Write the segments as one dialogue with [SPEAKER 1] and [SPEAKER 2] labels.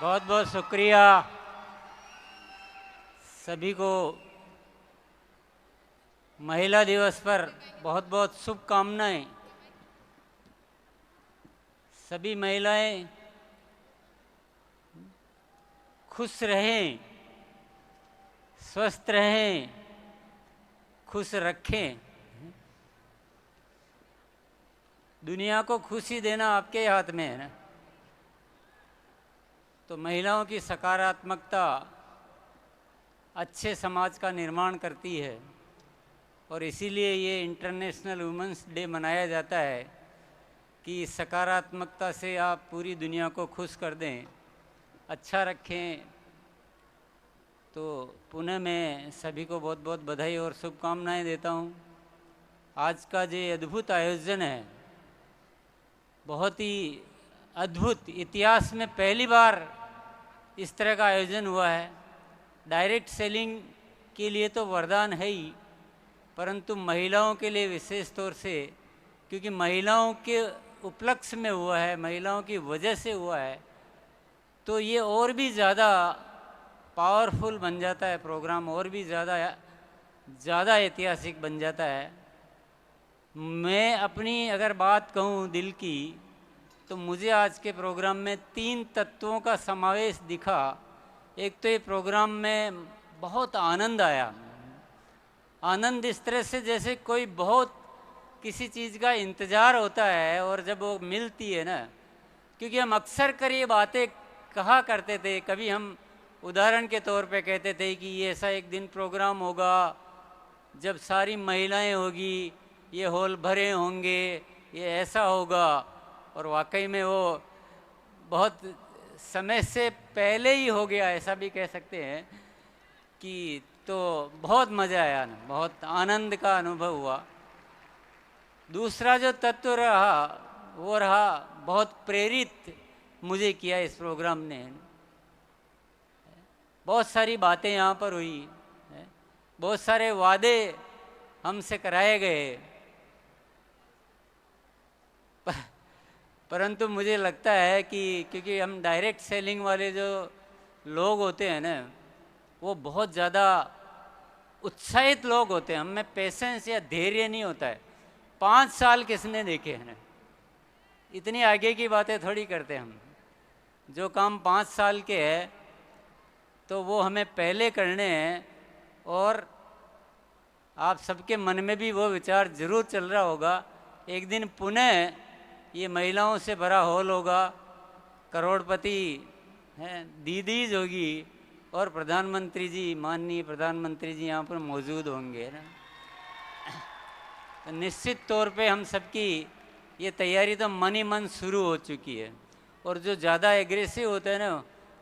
[SPEAKER 1] बहुत बहुत शुक्रिया सभी को। महिला दिवस पर बहुत बहुत शुभकामनाएं। सभी महिलाएं खुश रहें, स्वस्थ रहें, खुश रखें। दुनिया को खुशी देना आपके हाथ में है ना। तो महिलाओं की सकारात्मकता अच्छे समाज का निर्माण करती है और इसीलिए ये इंटरनेशनल वुमेंस डे मनाया जाता है कि सकारात्मकता से आप पूरी दुनिया को खुश कर दें, अच्छा रखें। तो पुनः मैं सभी को बहुत बहुत बधाई और शुभकामनाएं देता हूँ। आज का जो अद्भुत आयोजन है, बहुत ही अद्भुत, इतिहास में पहली बार इस तरह का आयोजन हुआ है। डायरेक्ट सेलिंग के लिए तो वरदान है ही, परंतु महिलाओं के लिए विशेष तौर से, क्योंकि महिलाओं के उपलक्ष्य में हुआ है, महिलाओं की वजह से हुआ है, तो ये और भी ज़्यादा पावरफुल बन जाता है प्रोग्राम, और भी ज़्यादा ऐतिहासिक बन जाता है। मैं अपनी अगर बात कहूँ दिल की, तो मुझे आज के प्रोग्राम में 3 तत्वों का समावेश दिखा। एक तो ये प्रोग्राम में बहुत आनंद आया। आनंद इस तरह से जैसे कोई बहुत किसी चीज़ का इंतज़ार होता है और जब वो मिलती है ना, क्योंकि हम अक्सर कर ये बातें कहा करते थे। कभी हम उदाहरण के तौर पे कहते थे कि ये ऐसा एक दिन प्रोग्राम होगा जब सारी महिलाएं होगी, ये हॉल भरे होंगे, ये ऐसा होगा। और वाकई में वो बहुत समय से पहले ही हो गया, ऐसा भी कह सकते हैं कि। तो बहुत मज़ा आया ना, बहुत आनंद का अनुभव हुआ। दूसरा जो तत्व रहा वो रहा, बहुत प्रेरित मुझे किया इस प्रोग्राम ने। बहुत सारी बातें यहाँ पर हुई, बहुत सारे वादे हमसे कराए गए, परंतु मुझे लगता है कि क्योंकि हम डायरेक्ट सेलिंग वाले जो लोग होते हैं ना, वो बहुत ज़्यादा उत्साहित लोग होते हैं। हमें पेशेंस या धैर्य नहीं होता है। 5 साल किसने देखे हैं? इतनी आगे की बातें थोड़ी करते हम। जो काम 5 साल के है तो वो हमें पहले करने हैं। और आप सबके मन में भी वो विचार जरूर चल रहा होगा, एक दिन पुनः ये महिलाओं से भरा हॉल होगा, करोड़पति हैं, दीदीज होगी और प्रधानमंत्री जी, माननीय प्रधानमंत्री जी यहाँ पर मौजूद होंगे ना। तो निश्चित तौर पे हम सबकी ये तैयारी तो मन ही मन शुरू हो चुकी है। और जो ज़्यादा एग्रेसिव होते हैं ना,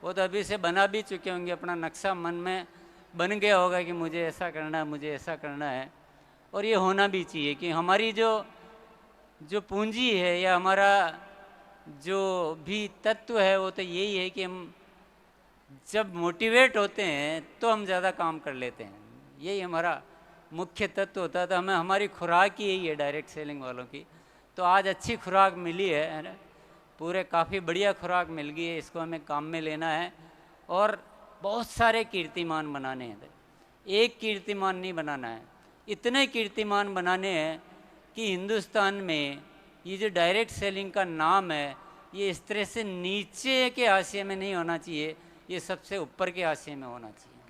[SPEAKER 1] वो तो अभी से बना भी चुके होंगे, अपना नक्शा मन में बन गया होगा कि मुझे ऐसा करना है, मुझे ऐसा करना है। और ये होना भी चाहिए कि हमारी जो पूंजी है या हमारा जो भी तत्व है वो तो यही है कि हम जब मोटिवेट होते हैं तो हम ज़्यादा काम कर लेते हैं। यही हमारा मुख्य तत्व होता है। तो हमें हमारी खुराक ही यही है डायरेक्ट सेलिंग वालों की। तो आज अच्छी खुराक मिली है ना, पूरे काफ़ी बढ़िया खुराक मिल गई है। इसको हमें काम में लेना है और बहुत सारे कीर्तिमान बनाने हैं। एक कीर्तिमान नहीं बनाना है, इतने कीर्तिमान बनाने हैं कि हिंदुस्तान में ये जो डायरेक्ट सेलिंग का नाम है, ये इस तरह से नीचे के हाशिए में नहीं होना चाहिए, ये सबसे ऊपर के हाशिए में होना चाहिए।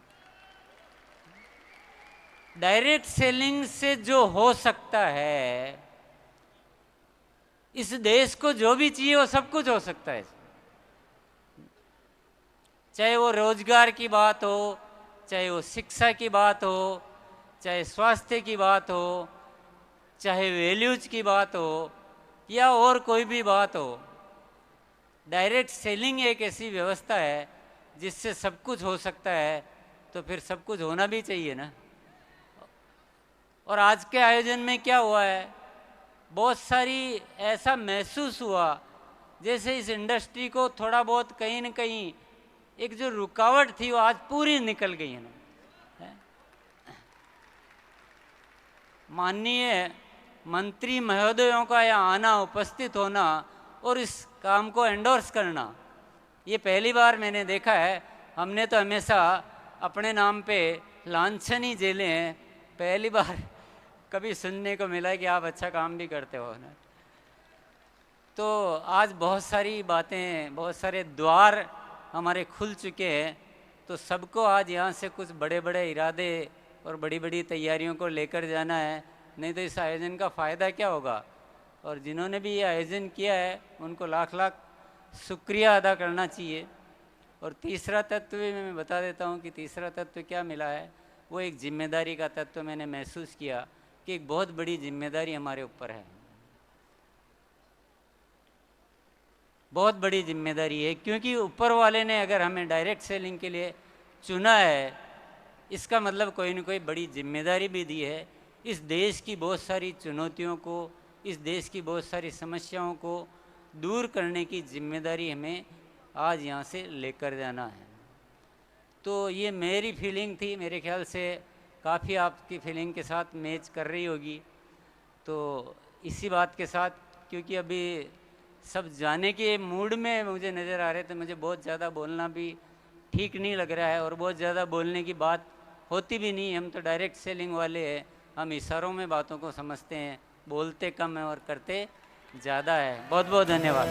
[SPEAKER 1] डायरेक्ट सेलिंग से जो हो सकता है, इस देश को जो भी चाहिए वो सब कुछ हो सकता है। चाहे वो रोजगार की बात हो, चाहे वो शिक्षा की बात हो, चाहे स्वास्थ्य की बात हो, चाहे वैल्यूज की बात हो, या और कोई भी बात हो। डायरेक्ट सेलिंग एक ऐसी व्यवस्था है जिससे सब कुछ हो सकता है। तो फिर सब कुछ होना भी चाहिए ना। और आज के आयोजन में क्या हुआ है, बहुत सारी ऐसा महसूस हुआ जैसे इस इंडस्ट्री को थोड़ा बहुत कहीं न कहीं एक जो रुकावट थी वो आज पूरी निकल गई है ना। माननीय मंत्री महोदयों का यहाँ आना, उपस्थित होना और इस काम को एंडोर्स करना, ये पहली बार मैंने देखा है। हमने तो हमेशा अपने नाम पे लांछनी झेले हैं, पहली बार कभी सुनने को मिला है कि आप अच्छा काम भी करते हो ना। तो आज बहुत सारी बातें, बहुत सारे द्वार हमारे खुल चुके हैं, तो सबको आज यहाँ से कुछ बड़े बड़े इरादे और बड़ी बड़ी तैयारियों को लेकर जाना है, नहीं तो इस आयोजन का फ़ायदा क्या होगा। और जिन्होंने भी ये आयोजन किया है उनको लाख लाख शुक्रिया अदा करना चाहिए। और तीसरा तत्व भी मैं बता देता हूँ कि तीसरा तत्व क्या मिला है, वो एक जिम्मेदारी का तत्व मैंने महसूस किया कि एक बहुत बड़ी जिम्मेदारी हमारे ऊपर है, बहुत बड़ी जिम्मेदारी है। क्योंकि ऊपर वाले ने अगर हमें डायरेक्ट सेलिंग के लिए चुना है, इसका मतलब कोई न कोई बड़ी जिम्मेदारी भी दी है। इस देश की बहुत सारी चुनौतियों को, इस देश की बहुत सारी समस्याओं को दूर करने की जिम्मेदारी हमें आज यहाँ से लेकर जाना है। तो ये मेरी फीलिंग थी, मेरे ख्याल से काफ़ी आपकी फीलिंग के साथ मैच कर रही होगी। तो इसी बात के साथ, क्योंकि अभी सब जाने के मूड में मुझे नज़र आ रहे थे, मुझे बहुत ज़्यादा बोलना भी ठीक नहीं लग रहा है और बहुत ज़्यादा बोलने की बात होती भी नहीं। हम तो डायरेक्ट सेलिंग वाले हैं, हम इशारों में बातों को समझते हैं, बोलते कम है और करते ज़्यादा है। बहुत बहुत धन्यवाद।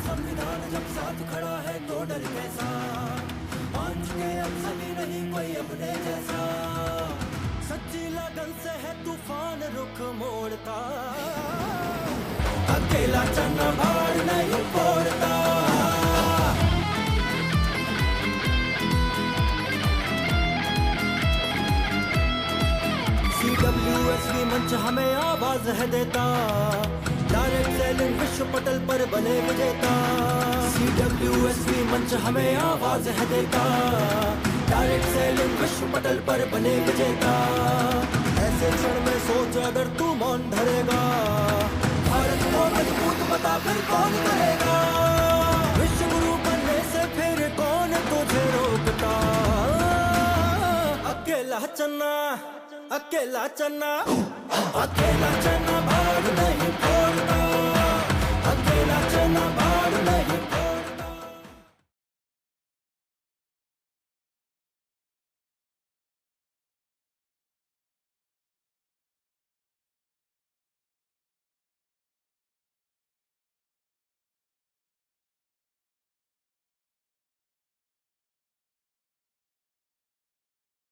[SPEAKER 2] संविधान जब साथ खड़ा है तो डर कैसा, मान चुके अब सभी नहीं कोई अपने जैसा, सच्ची लगन से है तूफान रुख मोड़ता, अकेला चना भाड़ नहीं फोड़ता। CWSV मंच हमें आवाज है देता, डायरेक्ट सेलिंग विश्व पटल पर बने विजेता। CWSV मंच हमें आवाज है देता, डायरेक्ट सेलिंग विश्व पटल पर बने विजेता। ऐसे क्षण में सोच अगर तू मौन धरेगा, भारत को मजबूत बताकर कौन करेगा, विश्व गुरु बनने से फिर कौन तुझे रोकता। अकेला चन्ना, अकेला चन्ना, अकेला चन्ना भाग नहीं